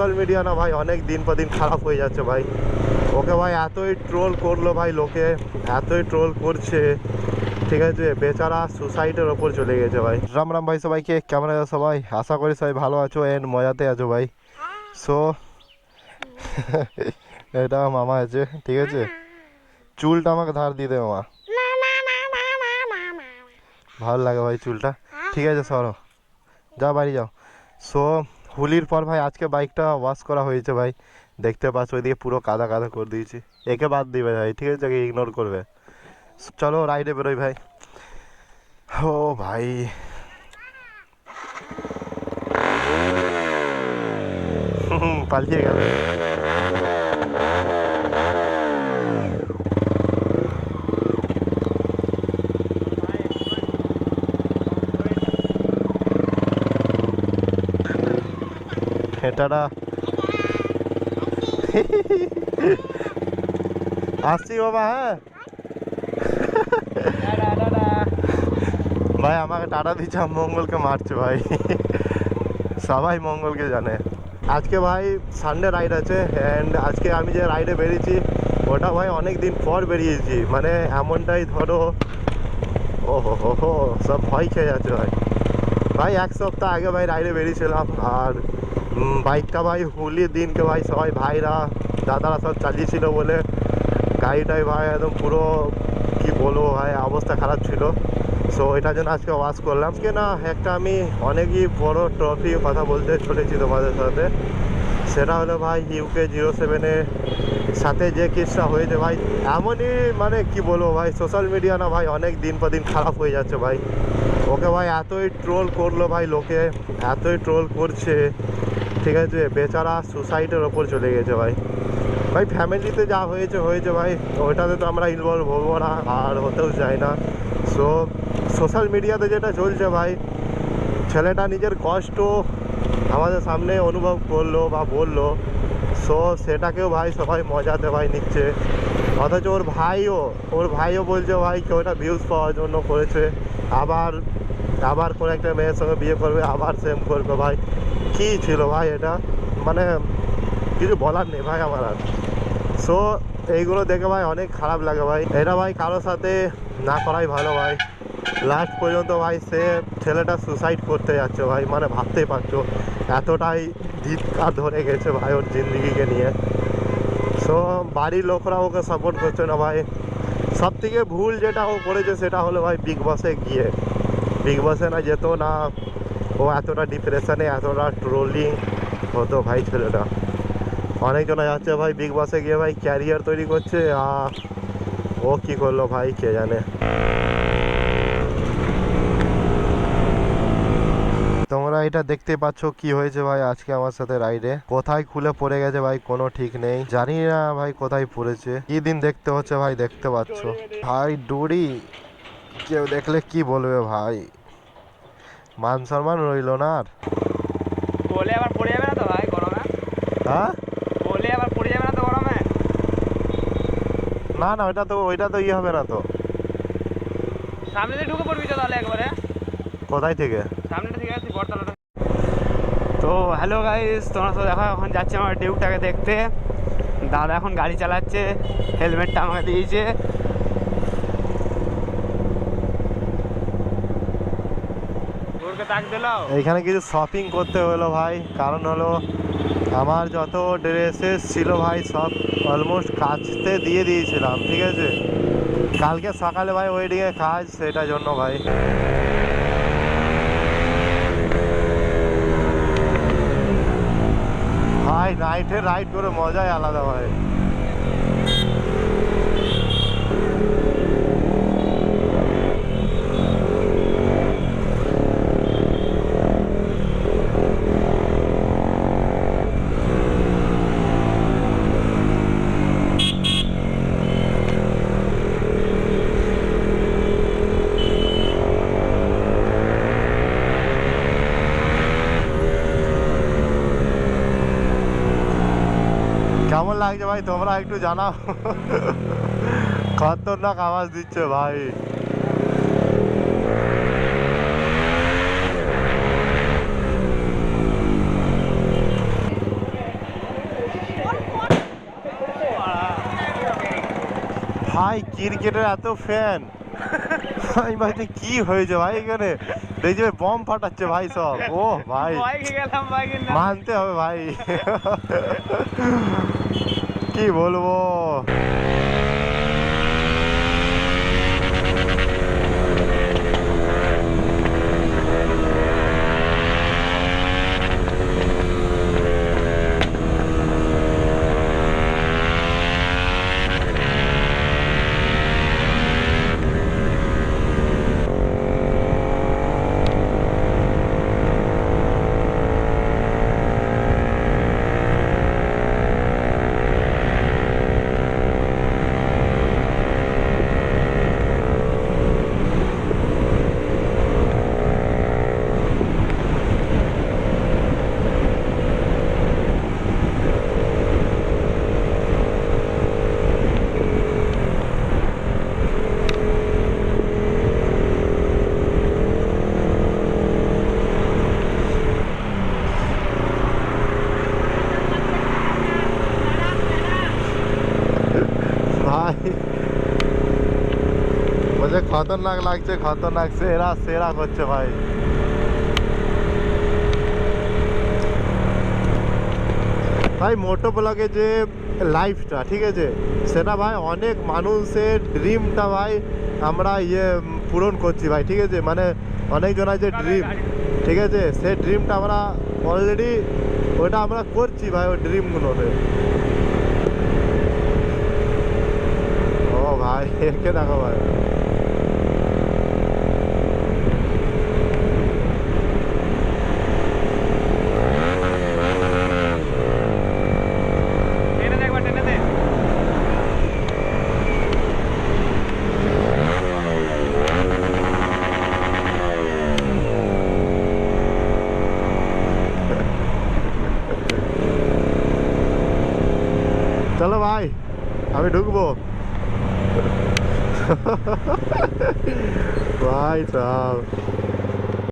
Social media না ভাই অনেক দিন পর দিন খারাপ হয়ে যাচ্ছে ভাই। ওকে ভাই এতই ট্রোল করলো ভাই, লোকে এতই ট্রোল করছে, ঠিক আছে, বেচারা সুসাইডের ওপর চলে গেছে ভাই। রাম রাম ভাই সবাইকে, কেমন আছো সবাই? আশা করি সবাই ভালো আছো এন্ড মজাতে আছো ভাই। সো এটা মামা আছে, ঠিক আছে, চুলটা আমাকে ধার দিয়ে দে মামা, ভালো লাগে ভাই চুলটা। ঠিক আছে সরো, যাও বাড়ি যাও। সো হোলির পর ভাই আজকে বাইকটা ওয়াশ করা হয়েছে ভাই, দেখতে পাচ্ছ ওইদিকে পুরো কাদা কাদা করে দিয়েছি। একে বাদ দিবে ভাই, ঠিক আছে, একে ইগনোর করবে। চলো রাইডে বেরোই ভাই। ও ভাই পালিয়ে গেল। এটারা আসছি বাবা, হ্যাঁ ভাই আমাকে টাটা দিচ্ছে, মঙ্গলকে মারছে ভাই। সবাই মঙ্গলকে জানে। আজকে ভাই সানডে রাইড আছে অ্যান্ড আজকে আমি যে রাইডে বেরিয়েছি ওটা ভাই অনেক দিন পর বেরিয়েছি, মানে এমনটাই ধরো, ও হো সব ভয় খেয়ে যাচ্ছে ভাই। ভাই এক সপ্তাহ আগে ভাই রাইডে বেরিয়েছিলাম আর বাইকটা ভাই হোলির দিনকে ভাই সবাই ভাইরা দাদারা সব চালিয়েছিল বলে গাড়িটাই ভাই একদম পুরো কি বলবো ভাই, অবস্থা খারাপ ছিল। সো এটার জন্য আজকে ওয়াশ করলাম। আজকে না একটা আমি অনেকই বড় ট্রফি কথা বলতে চলেছি তোমাদের সাথে, সেটা হলো ভাই UK07-এর সাথে যে কেসটা হয়েছে ভাই, এমনই মানে কি বলবো ভাই, সোশ্যাল মিডিয়া না ভাই অনেক দিন পর দিন খারাপ হয়ে যাচ্ছে ভাই। ওকে ভাই এতই ট্রোল করলো ভাই, লোকে এতই ট্রোল করছে, ঠিক আছে, বেচারা সুসাইডের ওপর চলে গেছে ভাই। ভাই ফ্যামিলিতে যা হয়েছে হয়েছে ভাই, ওইটাতে তো আমরা ইনভলভ হবো না আর হতেও চাই না। সো সোশ্যাল মিডিয়াতে যেটা চলছে ভাই, ছেলেটা নিজের কষ্ট আমাদের সামনে অনুভব করলো বা বললো, সো সেটাকেও ভাই সবাই মজাতে ভাই নিচ্ছে। অথচ ওর ভাইও বলছে ভাই কেউ ওটা ভিউজ পাওয়ার জন্য করেছে, আবার আবার কোনো একটা মেয়ের সঙ্গে বিয়ে করবে, আবার সেম করবে ভাই। কী ছিল ভাই এটা, মানে কিছু বলার নেই ভাই আমার আর। সো এইগুলো দেখে ভাই অনেক খারাপ লাগে ভাই, এটা ভাই কারোর সাথে না করাই ভালো ভাই। লাস্ট পর্যন্ত ভাই সে ছেলেটা সুসাইড করতে যাচ্ছে ভাই, মানে ভাবতেই পারছো এতটাই ধিক্কার ধরে গেছে ভাই ওর জিন্দিগিকে নিয়ে। সো বাড়ির লোকরা ওকে সাপোর্ট করছে না ভাই। সব থেকে ভুল যেটা ও করেছে সেটা হলো ভাই বিগ বসে গিয়ে, বিগ বসে না যেত না, ও এতটা ডিপ্রেশনে এতটা ট্রোলিং হতো ভাই ছেলেটা। অনেকজনে যাচ্ছে ভাই বিগ বসে গিয়ে ভাই ক্যারিয়ার তৈরি করছে, আর ও কি করলো ভাই কে জানে। তোমরা এটা দেখতে পাচ্ছ কি হয়েছে ভাই আজকে আমার সাথে রাইডে, কোথায় খুলে পড়ে গেছে ভাই কোনো ঠিক নেই, জানি না ভাই কোথায় পড়েছে, কি দিন দেখতে হচ্ছে ভাই, দেখতে পাচ্ছ ভাই ডুরি, কেউ দেখলে কি বলবে ভাই, মান সম্মান রইলো না আর। বলে আবার পড়ে যাবে না তো ভাই গরমে? হ্যাঁ বলে আবার পড়ে যাবে না তো গরমে? না না, ওইটা তো ইয়ে হবে না তো। সামনে দিয়ে ঢুকে পড়বি তো তাহলে একবারে। কোথায় থেকে? সামনেটা ঠিক আছে বড়তলাটা। তো হ্যালো গাইস, তোমরা তো দেখো এখন যাচ্ছি আমার ডিউকটাকে দেখতে। দাদা এখন গাড়ি চালাচ্ছে, হেলমেটটা আমাকে দিয়েছে। ওরকে তাক দিলাও। এইখানে কিছু শপিং করতে হলো ভাই, কারণ হলো আমার যত ড্রেসেস ছিল ভাই সব অলমোস্ট কাচতে দিয়ে দিয়েছিলাম, ঠিক আছে, কালকে সকালে ভাই ওয়েডিংয়ে কাজ, সেটার জন্য ভাই। ভাই নাইটে রাইড করে মজাই আলাদা ভাই। কেমন লাগছে ভাই তোমরা একটু জানাও। খতরনাক আওয়াজ দিচ্ছে ভাই। ভাই ক্রিকেটের এত ফ্যান, আমি ভাই কি হয়েছে ভাই এখানে, দেখছি ভাই বম ফাটাচ্ছে ভাই সব। ও ভাই ভয় খেয়ে গেলাম ভাই কিন্তু। মানতে হবে ভাই। কি বলবো। ভাই বলছে খতরনাক লাগছে, খতরনাক, সেরা সেরা করছে ভাই। ভাই মোটো ব্লগে যে লাইফটা, ঠিক আছে, সেটা ভাই অনেক মানুষের ড্রিমটা ভাই আমরা পূরণ করছি ভাই, ঠিক আছে, মানে অনেকজনের যে ড্রিম, ঠিক আছে, সেই ড্রিমটা আমরা অলরেডি ওটা আমরা করছি ভাই, ওই ড্রিমগুলোতে। ও ভাই একে দেখো ভাই, টেনে দে একবার, টেনে দে। চলো ভাই আমি ঢুকবো। ভাই সাহেব